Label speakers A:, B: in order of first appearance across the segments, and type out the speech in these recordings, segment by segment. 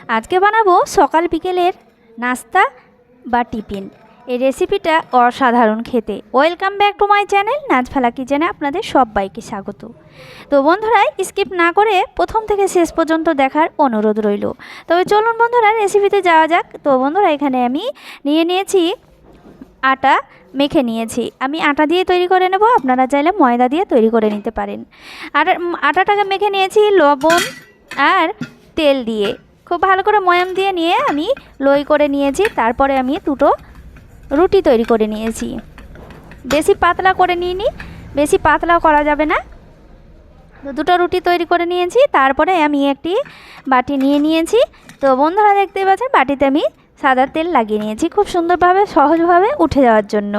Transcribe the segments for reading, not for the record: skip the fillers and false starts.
A: আজকে বানাবো সকাল বিকেলের নাস্তা বা টিফিন। এই রেসিপিটা অসাধারণ খেতে। Welcome back to my channel Nazfala কিচেনে আপনাদের সবাইকে স্বাগত। তো বন্ধুরা, স্কিপ না করে প্রথম থেকে শেষ পর্যন্ত দেখার অনুরোধ রইল। তবে চলুন বন্ধুরা, রেসিপিতে যাওয়া যাক। তো বন্ধুরা, এখানে আমি নিয়েছি আটা, মেখে নিয়েছি। আমি আটা দিয়ে তৈরি করে নেব, আপনারা চাইলে ময়দা দিয়ে তৈরি করে নিতে পারেন। আটাটাকে মেখে নিয়েছি লবণ আর তেল দিয়ে, খুব ভালো করে ময়াম দিয়ে নিয়ে আমি লই করে নিয়েছি। তারপরে আমি দুটো রুটি তৈরি করে নিয়েছি। বেশি পাতলা করে নিইনি, বেশি পাতলাও করা যাবে না। তো দুটো রুটি তৈরি করে নিয়েছি। তারপরে আমি একটি বাটি নিয়ে নিয়েছি। তো বন্ধুরা, দেখতেই পাচ্ছেন বাটিতে আমি সাদা তেল লাগিয়ে নিয়েছি, খুব সুন্দরভাবে সহজভাবে উঠে যাওয়ার জন্য।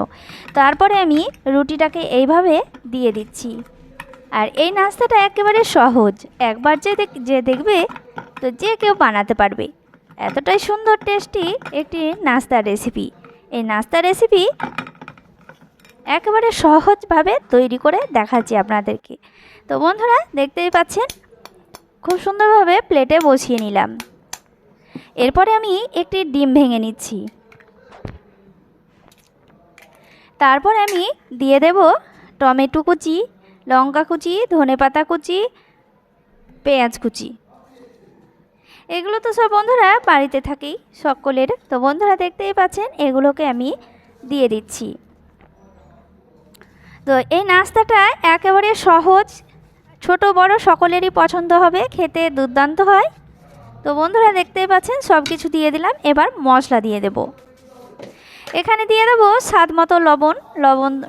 A: তারপরে আমি রুটিটাকে এইভাবে দিয়ে দিচ্ছি। আর এই নাস্তাটা একেবারে সহজ, একবার যে দেখবে তো যে কেউ বানাতে পারবে। এতটাই সুন্দর টেস্টি একটি নাস্তার রেসিপি। এই নাস্তার রেসিপি একেবারে সহজভাবে তৈরি করে দেখাচ্ছি আপনাদেরকে। তো বন্ধুরা, দেখতেই পাচ্ছেন খুব সুন্দরভাবে প্লেটে বসিয়ে নিলাম। এরপরে আমি একটি ডিম ভেঙে নিচ্ছি। তারপর আমি দিয়ে দেব টমেটো কুচি, লঙ্কা কুচি, ধনেপাতা কুচি, পেঁয়াজ কুচি। এগুলো তো সব বন্ধুরা বাড়িতে থাকেই সকলের। তো বন্ধুরা, দেখতেই পাচ্ছেন এগুলোকে আমি দিয়ে দিচ্ছি। তো এই নাস্তাটা একেবারে সহজ, ছোট বড় সকলেরই পছন্দ হবে, খেতে দুর্দান্ত হয়। তো বন্ধুরা, দেখতেই পাচ্ছেন সব কিছু দিয়ে দিলাম। এবার মশলা দিয়ে দেব। এখানে দিয়ে দেবো স্বাদ মতো লবণ।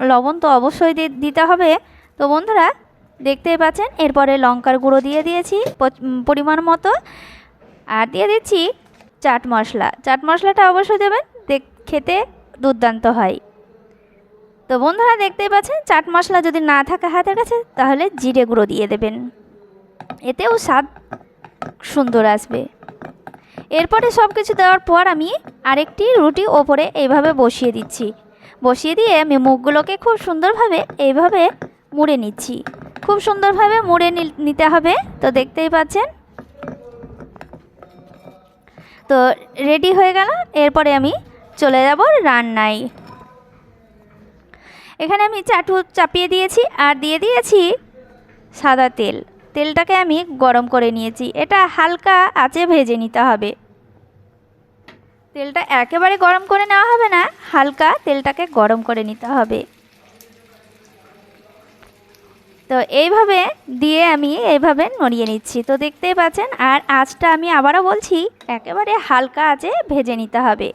A: লবণ তো অবশ্যই দিতে হবে। তো বন্ধুরা, দেখতেই পাচ্ছেন এরপরে লঙ্কার গুঁড়ো দিয়ে দিয়েছি পরিমাণ মতো। আর দিয়ে দিচ্ছি চাট মশলা। চাট মশলাটা অবশ্যই দেবেন, খেতে দুর্দান্ত হয়। তো বন্ধুরা, দেখতেই পাচ্ছেন চাট মশলা যদি না থাকে হাতের কাছে, তাহলে জিরে গুঁড়ো দিয়ে দেবেন, এতেও স্বাদ সুন্দর আসবে। এরপরে সব কিছু দেওয়ার পর আমি আরেকটি রুটি ওপরে এইভাবে বসিয়ে দিচ্ছি। বসিয়ে দিয়ে আমি মুখগুলোকে খুব সুন্দরভাবে এইভাবে মুড়ে নিচ্ছি। খুব সুন্দরভাবে মুড়ে নিতে হবে। তো দেখতেই পাচ্ছেন তো রেডি হয়ে গেল। এরপরে আমি চলে যাব রান্নায়। এখানে আমি চাটু চাপিয়ে দিয়েছি আর দিয়ে দিয়েছি সাদা তেল। তেলটাকে আমি গরম করে নিয়েছি। এটা হালকা আঁচে ভেজে নিতে হবে। তেলটা একেবারে গরম করে নেওয়া হবে না, হালকা তেলটাকে গরম করে নিতে হবে। তো এইভাবে দিয়ে আমি এইভাবে নড়িয়ে নিচ্ছি। তো দেখতেই পাচ্ছেন। আর আঁচটা আমি আবারও বলছি, একেবারে হালকা আঁচে ভেজে নিতে হবে।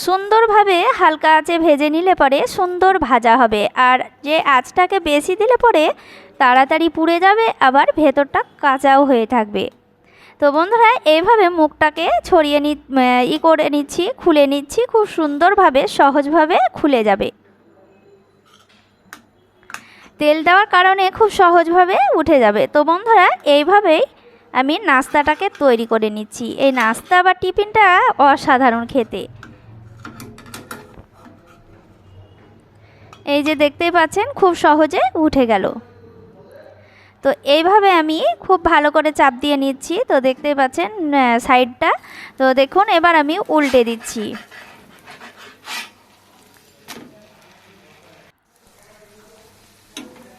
A: সুন্দরভাবে হালকা আঁচে ভেজে নিলে পরে সুন্দর ভাজা হবে। আর যে আঁচটাকে বেশি দিলে পরে তাড়াতাড়ি পুড়ে যাবে, আবার ভেতরটা কাঁচাও হয়ে থাকবে। তো বন্ধুরা, এইভাবে মুখটাকে ছড়িয়ে করে নিচ্ছি, খুলে নিচ্ছি। খুব সুন্দরভাবে সহজভাবে খুলে যাবে। তেল দেওয়ার কারণে খুব সহজভাবে উঠে যাবে। তো বন্ধুরা, এইভাবেই আমি নাস্তাটাকে তৈরি করে নিচ্ছি। এই নাস্তা বা টিফিনটা অসাধারণ খেতে। এই যে দেখতেই পাচ্ছেন খুব সহজে উঠে গেল। তো এইভাবে আমি খুব ভালো করে চাপ দিয়ে নিচ্ছি। তো দেখতেই পাচ্ছেন সাইডটা। তো দেখুন, এবার আমি উল্টে দিচ্ছি।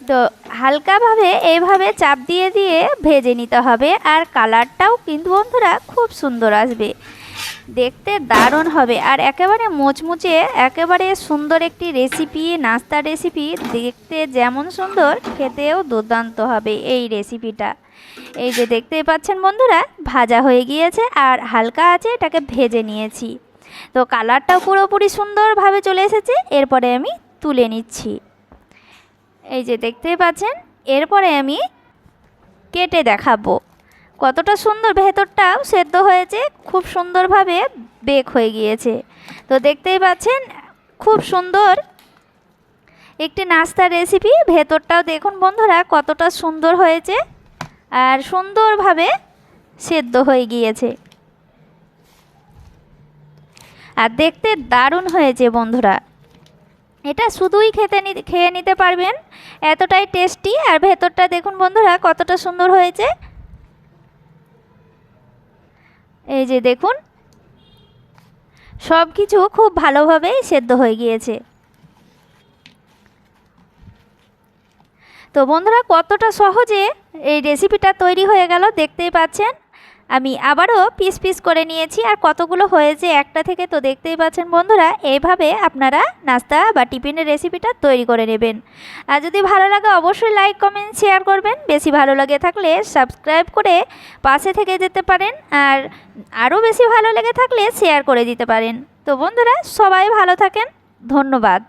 A: তো হালকাভাবে এইভাবে চাপ দিয়ে দিয়ে ভেজে নিতে হবে। আর কালারটাও কিন্তু বন্ধুরা খুব সুন্দর আসবে, দেখতে দারুণ হবে। আর একেবারে মুচমুচে, একেবারে সুন্দর একটি রেসিপি, নাস্তার রেসিপি। দেখতে যেমন সুন্দর, খেতেও দুর্দান্ত হবে এই রেসিপিটা। এই যে দেখতেই পাচ্ছেন বন্ধুরা, ভাজা হয়ে গিয়েছে আর হালকা আছে এটাকে ভেজে নিয়েছি। তো কালারটাও পুরোপুরি সুন্দরভাবে চলে এসেছে। এরপরে আমি তুলে নিচ্ছি। এই যে দেখতেই পাচ্ছেন। এরপরে আমি কেটে দেখাবো কতটা সুন্দর ভেতরটাও সেদ্ধ হয়েছে, খুব সুন্দরভাবে বেক হয়ে গিয়েছে। তো দেখতেই পাচ্ছেন খুব সুন্দর একটি নাস্তার রেসিপি। ভেতরটাও দেখুন বন্ধুরা কতটা সুন্দর হয়েছে আর সুন্দরভাবে সেদ্ধ হয়ে গিয়েছে। আর দেখতে দারুণ হয়েছে বন্ধুরা। এটা শুধুই খেয়ে নিতে পারবেন, এতটাই টেস্টি। আর ভেতরটা দেখুন বন্ধুরা কতটা সুন্দর হয়েছে। এই যে দেখুন সব কিছু খুব ভালোভাবেই সেদ্ধ হয়ে গিয়েছে। তো বন্ধুরা কতটা সহজে এই রেসিপিটা তৈরি হয়ে গেল দেখতেই পাচ্ছেন। আমি আবারও পিস পিস করে নিয়েছি আর কতগুলো হয়েছে একটা থেকে, তো দেখতেই পাচ্ছেন বন্ধুরা। এইভাবে আপনারা নাস্তা বা টিফিনের রেসিপিটা তৈরি করে নেবেন। আর যদি ভালো লাগে অবশ্যই লাইক কমেন্ট শেয়ার করবেন। বেশি ভালো লাগে থাকলে সাবস্ক্রাইব করে পাশে থেকে যেতে পারেন, আর আরও বেশি ভালো লেগে থাকলে শেয়ার করে দিতে পারেন। তো বন্ধুরা সবাই ভালো থাকেন, ধন্যবাদ।